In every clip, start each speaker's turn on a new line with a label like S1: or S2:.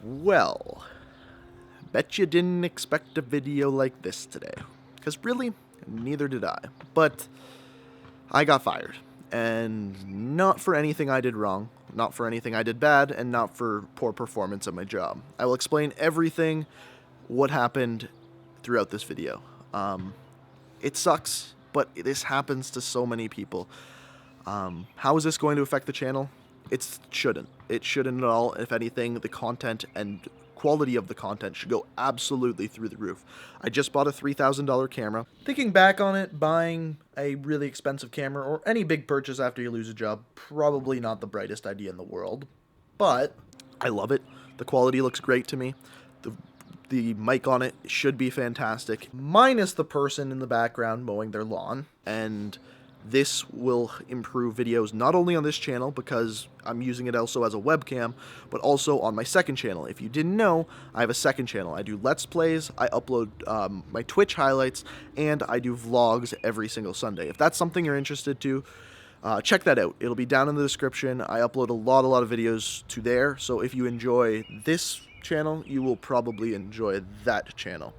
S1: Well, bet you didn't expect a video like this today. Because really, neither did I. But I got fired. And not for anything I did wrong, not for anything I did bad, and not for poor performance at my job. I will explain everything, what happened throughout this video. It sucks, but this happens to so many people. How is this going to affect the channel? It shouldn't. It shouldn't at all. If anything, the content and quality of the content should go absolutely through the roof. I just bought a $3,000 camera. Thinking back on it, buying a really expensive camera or any big purchase after you lose a job, probably not the brightest idea in the world. But I love it. The quality looks great to me. The mic on it should be fantastic, minus the person in the background mowing their lawn. And this will improve videos not only on this channel, because I'm using it also as a webcam, but also on my second channel. If you didn't know, I have a second channel. I do Let's Plays, I upload my Twitch highlights, and I do vlogs every single Sunday. If that's something you're interested to, check that out. It'll be down in the description. I upload a lot of videos to there, so if you enjoy this channel, you will probably enjoy that channel.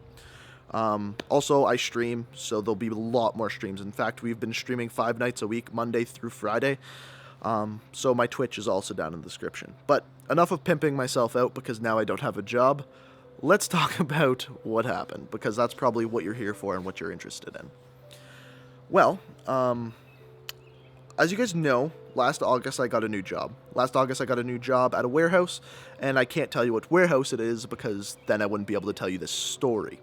S1: Also, I stream, so there'll be a lot more streams. In fact, we've been streaming 5 nights a week, Monday through Friday. So my Twitch is also down in the description. But enough of pimping myself out, because now I don't have a job. Let's talk about what happened, because that's probably what you're here for and what you're interested in. Well, as you guys know, last August I got a new job. Last August I got a new job at a warehouse, and I can't tell you what warehouse it is, because then I wouldn't be able to tell you this story.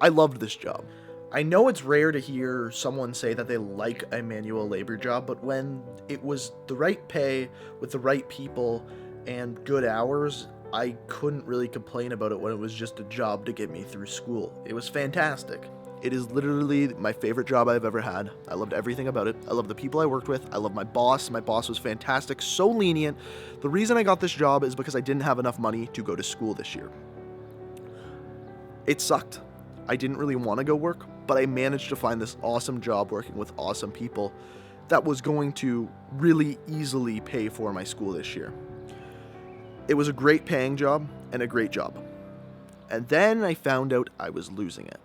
S1: I loved this job. I know it's rare to hear someone say that they like a manual labor job, but when it was the right pay, with the right people, and good hours, I couldn't really complain about it when it was just a job to get me through school. It was fantastic. It is literally my favorite job I've ever had. I loved everything about it. I love the people I worked with. I love my boss. My boss was fantastic, so lenient. The reason I got this job is because I didn't have enough money to go to school this year. It sucked. I didn't really want to go work, but I managed to find this awesome job working with awesome people that was going to really easily pay for my school this year. It was a great paying job and a great job. And then I found out I was losing it.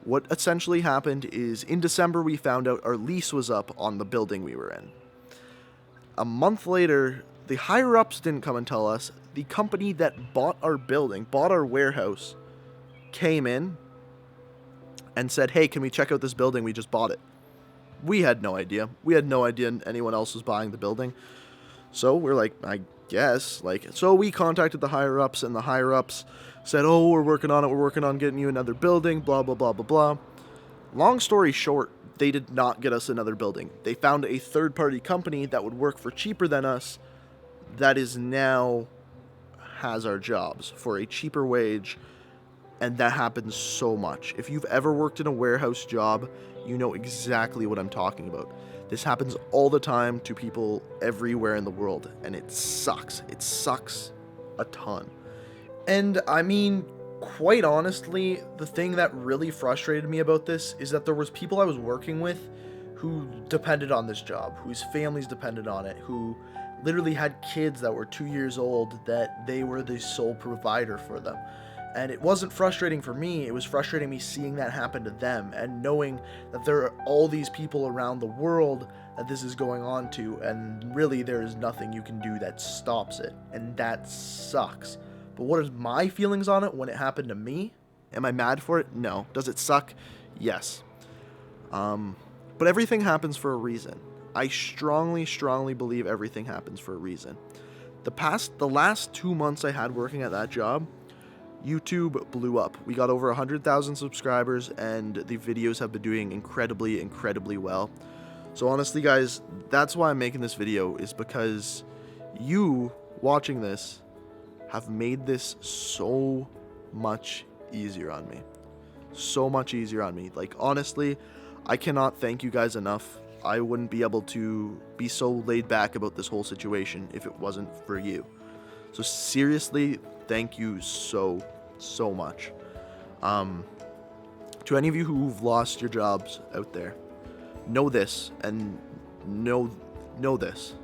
S1: What essentially happened is in December we found out our lease was up on the building we were in. A month later, the higher-ups didn't come and tell us. The company that bought our building, bought our warehouse, came in and said, hey, can we check out this building? We just bought it. We had no idea. We had no idea anyone else was buying the building. So we're like, I guess. So we contacted the higher-ups, and the higher-ups said, oh, we're working on it. We're working on getting you another building, blah, blah, blah, blah, blah. Long story short, they did not get us another building. They found a third-party company that would work for cheaper than us that is now has our jobs for a cheaper wage. And that happens so much. If you've ever worked in a warehouse job, you know exactly what I'm talking about. This happens all the time to people everywhere in the world, and it sucks. It sucks a ton. And I mean, quite honestly, the thing that really frustrated me about this is that there was people I was working with who depended on this job, whose families depended on it, who literally had kids that were 2 years old that they were the sole provider for them. And it wasn't frustrating for me, it was frustrating me seeing that happen to them and knowing that there are all these people around the world that this is going on to, and really there is nothing you can do that stops it, and that sucks. But what are my feelings on it when it happened to me? Am I mad for it? No. Does it suck? Yes. But everything happens for a reason. I strongly believe everything happens for a reason. The last 2 months I had working at that job, YouTube blew up. We got over 100,000 subscribers, and the videos have been doing incredibly well. So honestly, guys, that's why I'm making this video, is because you watching this have made this so much easier on me. So much easier on me. Like, honestly, I cannot thank you guys enough. I wouldn't be able to be so laid back about this whole situation if it wasn't for you. So seriously, thank you so much. To any of you who've lost your jobs out there, know this, and know this.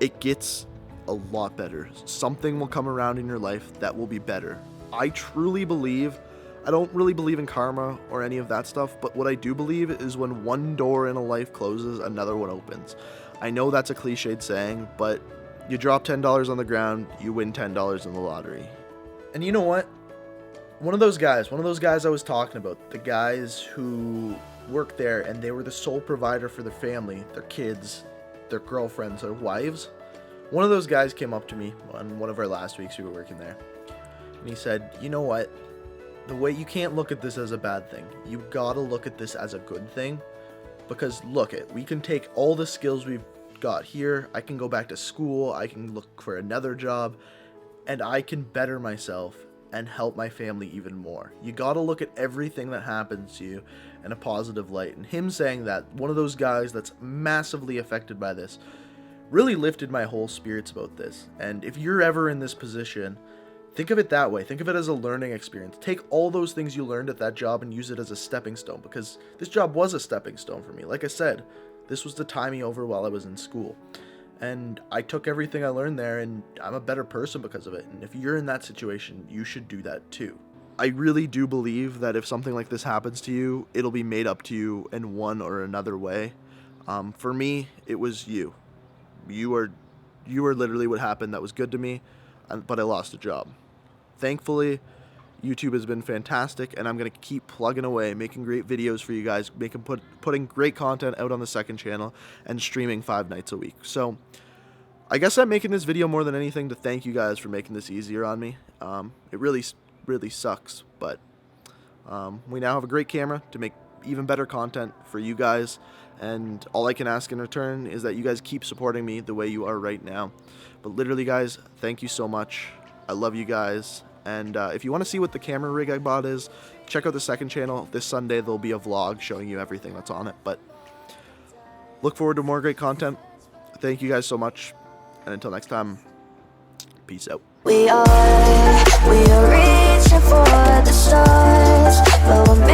S1: It gets a lot better. Something will come around in your life that will be better. I truly believe, I don't really believe in karma or any of that stuff, but what I do believe is when one door in a life closes, another one opens. I know that's a cliched saying, but you drop $10 on the ground, you win $10 in the lottery. And you know what? One of those guys I was talking about, the guys who worked there and they were the sole provider for their family, their kids, their girlfriends, their wives. One of those guys came up to me on one of our last weeks we were working there. And he said, you know what? The way you can't look at this as a bad thing. You gotta look at this as a good thing. Because look it, we can take all the skills we've got here. I can go back to school. I can look for another job. And I can better myself and help my family even more. You gotta look at everything that happens to you in a positive light. And him saying that, one of those guys that's massively affected by this, really lifted my whole spirits about this. And if you're ever in this position, think of it that way. Think of it as a learning experience. Take all those things you learned at that job and use it as a stepping stone, because this job was a stepping stone for me. Like I said, this was to tie me over while I was in school. And I took everything I learned there, and I'm a better person because of it. And if you're in that situation, you should do that too. I really do believe that if something like this happens to you, it'll be made up to you in one or another way. For me, it was you. You were literally what happened that was good to me, but I lost a job. Thankfully, YouTube has been fantastic, and I'm going to keep plugging away, making great videos for you guys, putting great content out on the second channel, and streaming 5 nights a week. So, I guess I'm making this video more than anything to thank you guys for making this easier on me. It really sucks, but we now have a great camera to make even better content for you guys, and all I can ask in return is that you guys keep supporting me the way you are right now. But literally, guys, thank you so much. I love you guys. And if you want to see what the camera rig I bought is, check out the second channel. This Sunday there'll be a vlog showing you everything that's on it. But look forward to more great content. Thank you guys so much. And until next time, peace out.
S2: We are reaching for the stars, but we're